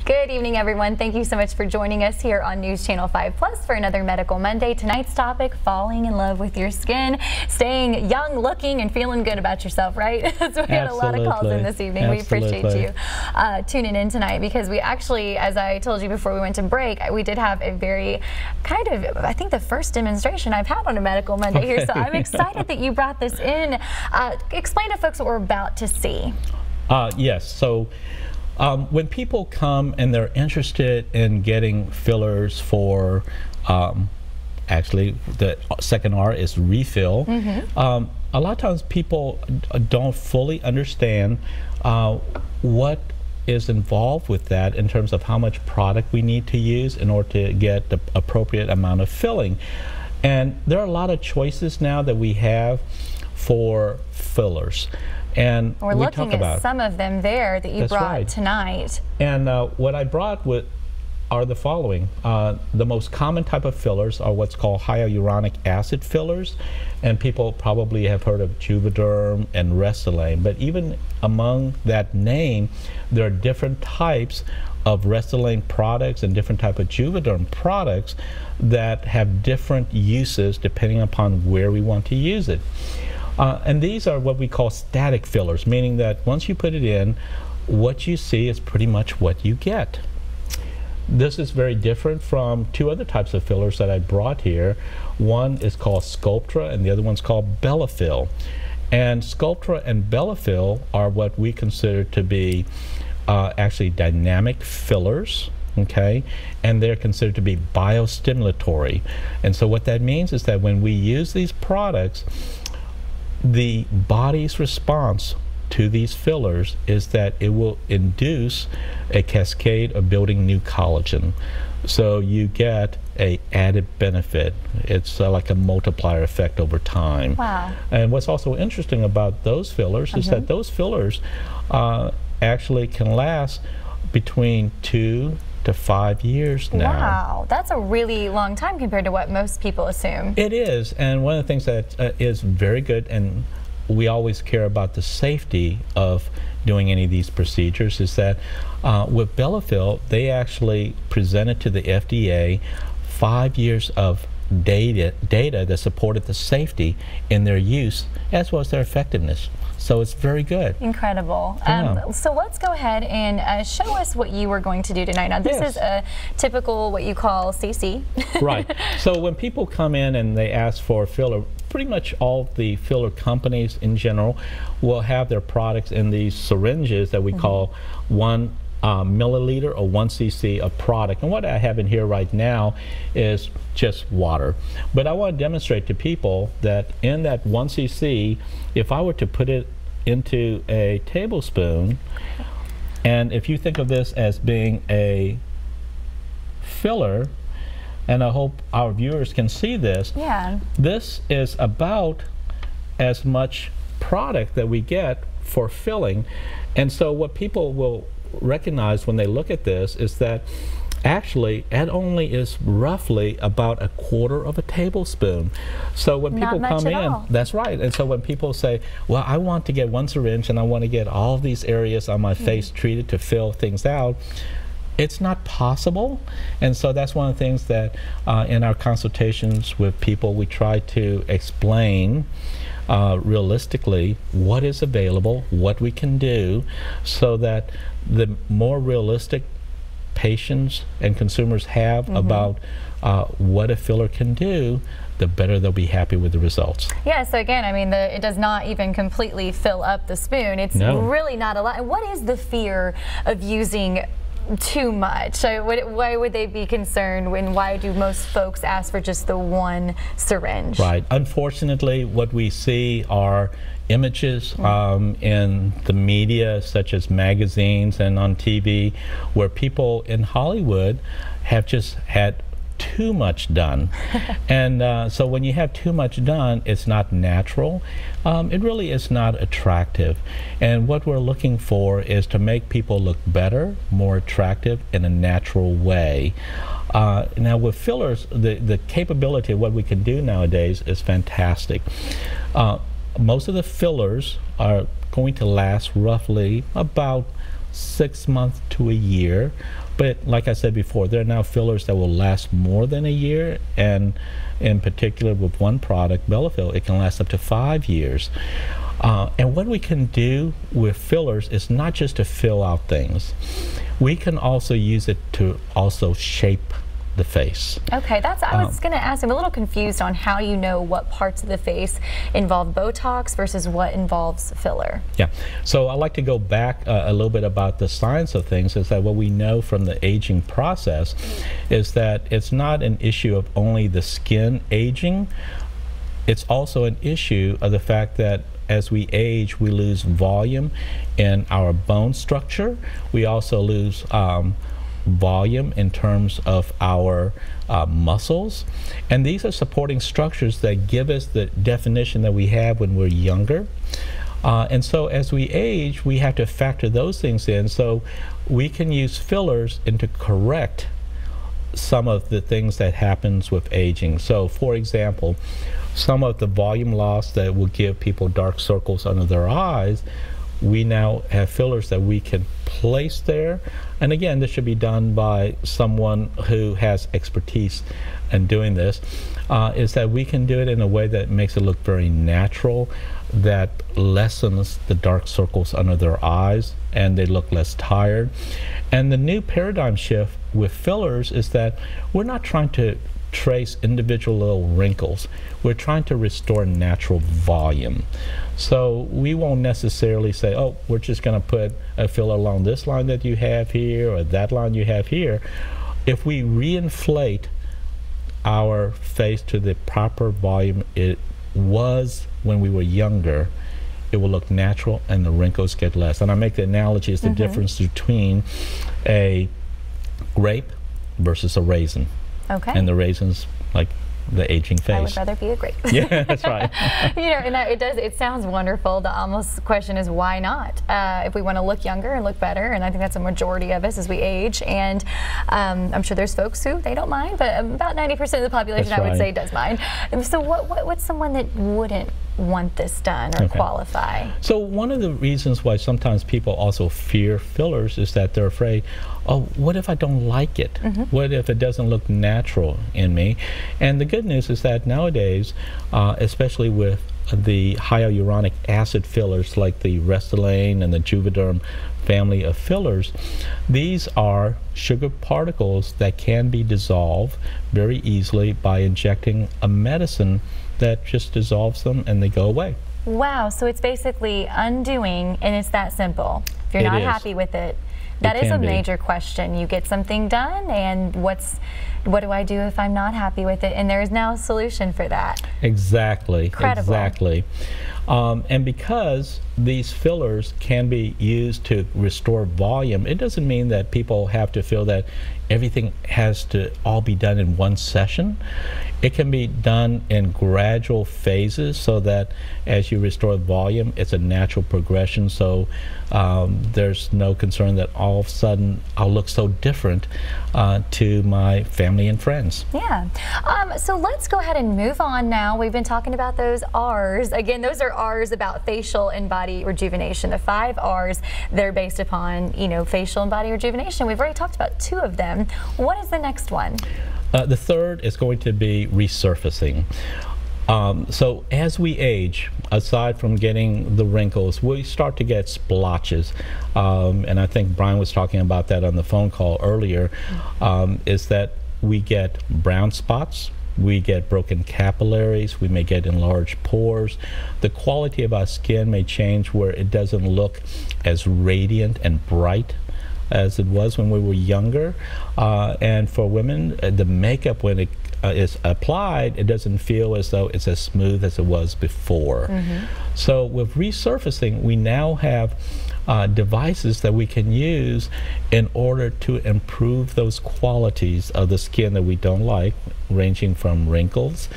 Good evening, everyone. Thank you so much for joining us here on News Channel 5 Plus for another Medical Monday. Tonight's topic, falling in love with your skin, staying young looking and feeling good about yourself, right? So we had a lot of calls in this evening. Absolutely. We appreciate you tuning in tonight, because we actually, as I told you before we went to break, we did have a very kind of, I think, the first demonstration I've had on a Medical Monday here. So I'm excited that you brought this in. Explain to folks what we're about to see. Yes. So when people come and they're interested in getting fillers for, actually the second R is refill, a lot of times people don't fully understand what is involved with that in terms of how much product we need to use in order to get the appropriate amount of filling. And there are a lot of choices now that we have for fillers. And we're looking at some of them there that you brought tonight. And what I brought are the following. The most common type of fillers are what's called hyaluronic acid fillers, and people probably have heard of Juvederm and Restylane. But even among that name, there are different types of Restylane products and different type of Juvederm products that have different uses depending upon where we want to use it. And these are what we call static fillers, meaning that once you put it in, what you see is pretty much what you get. This is very different from two other types of fillers that I brought here. One is called Sculptra and the other one's called Bellafill. And Sculptra and Bellafill are what we consider to be actually dynamic fillers. Okay, and they're considered to be biostimulatory. And so what that means is that when we use these products, the body's response to these fillers is that it will induce a cascade of building new collagen. So you get an added benefit. It's like a multiplier effect over time. Wow. And what's also interesting about those fillers is that those fillers actually can last between 2 to 5 years now. Wow, that's a really long time compared to what most people assume. It is, and one of the things that is very good, and we always care about the safety of doing any of these procedures, is that with Bellafill, they actually presented to the FDA 5 years of data that supported the safety in their use as well as their effectiveness. So it's very good. Incredible. So let's go ahead and show us what you were going to do tonight. Now this is a typical what you call CC. Right. So when people come in and they ask for a filler, pretty much all the filler companies in general will have their products in these syringes that we call 1 milliliter or 1 cc of product. And what I have in here right now is just water. But I want to demonstrate to people that in that 1 cc, if I were to put it into a tablespoon, and if you think of this as being a filler, and I hope our viewers can see this, this is about as much product that we get for filling. And so what people will recognize when they look at this is that actually it only is roughly about 1/4 of a tablespoon. So when people come in, that's right. And so when people say, well, I want to get 1 syringe and I want to get all these areas on my face treated to fill things out, it's not possible. And so that's one of the things that in our consultations with people, we try to explain realistically what is available, what we can do, so that the more realistic patients and consumers have about what a filler can do, the better they'll be happy with the results. Yeah, so again, I mean, it does not even completely fill up the spoon. It's really not a lot. And what is the fear of using too much? So why would they be concerned when, why do most folks ask for just the 1 syringe? Right. Unfortunately, what we see are images in the media, such as magazines and on TV, where people in Hollywood have just had too much done. And so when you have too much done, it's not natural. It really is not attractive. And what we're looking for is to make people look better, more attractive in a natural way. Now with fillers, the capability of what we can do nowadays is fantastic. Most of the fillers are going to last roughly about 6 months to a year. But like I said before, there are now fillers that will last more than a year, and in particular with one product, Bellafill, it can last up to 5 years. And what we can do with fillers is not just to fill out things. We can also use it to also shape the face. Okay, I was going to ask, I'm a little confused on how you know what parts of the face involve Botox versus what involves filler. Yeah, so I like to go back a little bit about the science of things. Is that what we know from the aging process is that it's not an issue of only the skin aging, it's also an issue of the fact that as we age, we lose volume in our bone structure. We also lose volume in terms of our muscles, and these are supporting structures that give us the definition that we have when we're younger. And so as we age, we have to factor those things in, so we can use fillers and to correct some of the things that happens with aging. So for example, some of the volume loss that will give people dark circles under their eyes, we now have fillers that we can place there. And again, this should be done by someone who has expertise in doing this, is that we can do it in a way that makes it look very natural, that lessens the dark circles under their eyes, and they look less tired. And the new paradigm shift with fillers is that we're not trying to trace individual little wrinkles. We're trying to restore natural volume. So we won't necessarily say, oh, we're just going to put a filler along this line that you have here or that line you have here. If we reinflate our face to the proper volume it was when we were younger, it will look natural and the wrinkles get less. And I make the analogy is the difference between a grape versus a raisin. Okay. And the raisins, like the aging face. I would rather be a grape. Yeah, that's right. You know, and it sounds wonderful. The almost question is why not? If we want to look younger and look better, and I think that's a majority of us as we age, and I'm sure there's folks who they don't mind, but about 90% of the population, that's I would say, does mind. So what's someone that wouldn't want this done or qualify? So one of the reasons why sometimes people also fear fillers is that they're afraid, oh, what if I don't like it? What if it doesn't look natural in me? And the good news is that nowadays, especially with the hyaluronic acid fillers like the Restylane and the Juvederm family of fillers, these are sugar particles that can be dissolved very easily by injecting a medicine that just dissolves them and they go away. Wow, so it's basically undoing, and it's that simple. If you're not happy with it, that is a major question. You get something done, and what do I do if I'm not happy with it? And there is now a solution for that. Exactly. Incredible. Exactly. And because these fillers can be used to restore volume, it doesn't mean that people have to feel that everything has to all be done in one session. It can be done in gradual phases so that as you restore volume, it's a natural progression. So there's no concern that all of a sudden I'll look so different to my family and friends. Yeah. So let's go ahead and move on now. We've been talking about those R's. Again, those are R's about facial and body rejuvenation. The 5 R's, they're based upon, you know, facial and body rejuvenation. We've already talked about 2 of them. What is the next one? The third is going to be resurfacing. So as we age, aside from getting the wrinkles, we start to get splotches. And I think Brian was talking about that on the phone call earlier, is that we get brown spots, we get broken capillaries, we may get enlarged pores. The quality of our skin may change where it doesn't look as radiant and bright as it was when we were younger. And for women, the makeup, when it is applied, it doesn't feel as though it's as smooth as it was before. So with resurfacing, we now have devices that we can use in order to improve those qualities of the skin that we don't like, ranging from wrinkles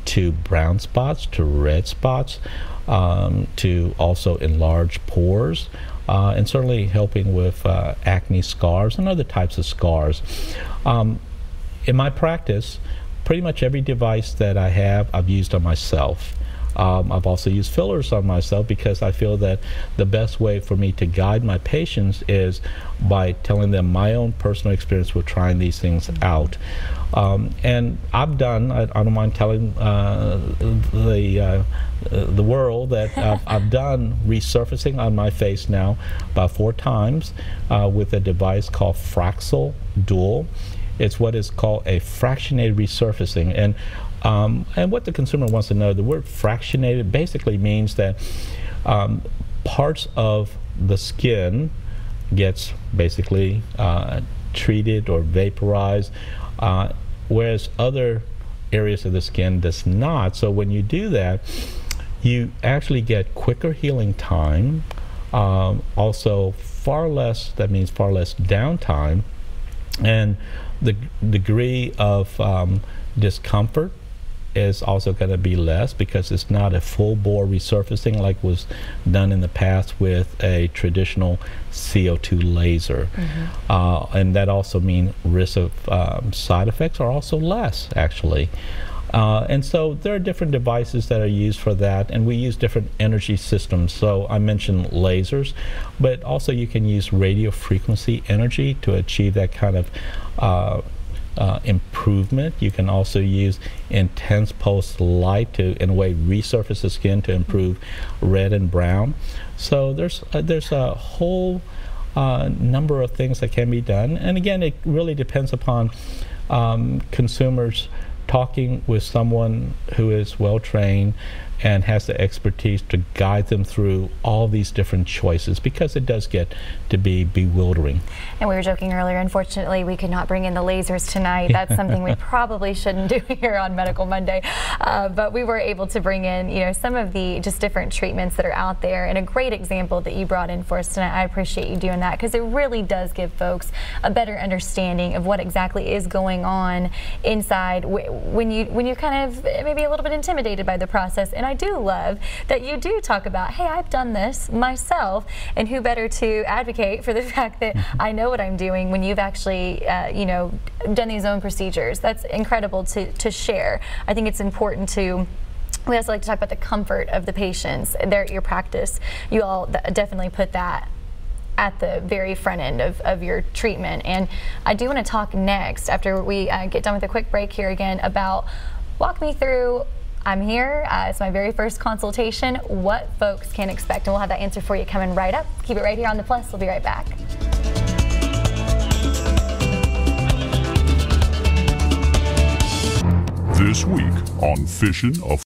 to brown spots to red spots to also enlarged pores. And certainly helping with acne scars and other types of scars. In my practice, pretty much every device that I have, I've used on myself. I've also used fillers on myself because I feel that the best way for me to guide my patients is by telling them my own personal experience with trying these things out. And I've done, I don't mind telling the world that I've done resurfacing on my face now about 4 times with a device called Fraxel Dual. It's what is called a fractionated resurfacing. And what the consumer wants to know, the word fractionated basically means that parts of the skin gets basically treated or vaporized, whereas other areas of the skin does not. So when you do that, you actually get quicker healing time, also far less, that means far less downtime, and the degree of discomfort is also going to be less because it's not a full-bore resurfacing like was done in the past with a traditional CO2 laser. And that also means risk of side effects are also less, actually. And so there are different devices that are used for that, and we use different energy systems. So I mentioned lasers, but also you can use radio frequency energy to achieve that kind of improvement. You can also use intense pulse light to, in a way, resurface the skin to improve red and brown. So there's a whole number of things that can be done. And again, it really depends upon consumers talking with someone who is well trained and has the expertise to guide them through all these different choices, because it does get to be bewildering. And we were joking earlier, unfortunately we could not bring in the lasers tonight. That's something we probably shouldn't do here on Medical Monday, but we were able to bring in, you know, some of the just different treatments that are out there, and a great example that you brought in for us tonight. I appreciate you doing that, because it really does give folks a better understanding of what exactly is going on inside when you kind of maybe a little bit intimidated by the process. And I do love that you do talk about, hey, I've done this myself, and who better to advocate for the fact that I know what I'm doing when you've actually, you know, done these own procedures. That's incredible to share. I think it's important to. We also like to talk about the comfort of the patients there at your practice. You all definitely put that at the very front end of your treatment. And I do want to talk next, after we get done with a quick break here again, about walk me through, I'm here, it's my very first consultation, what folks can expect. And we'll have that answer for you coming right up. Keep it right here on The Plus. We'll be right back. This week on Fission of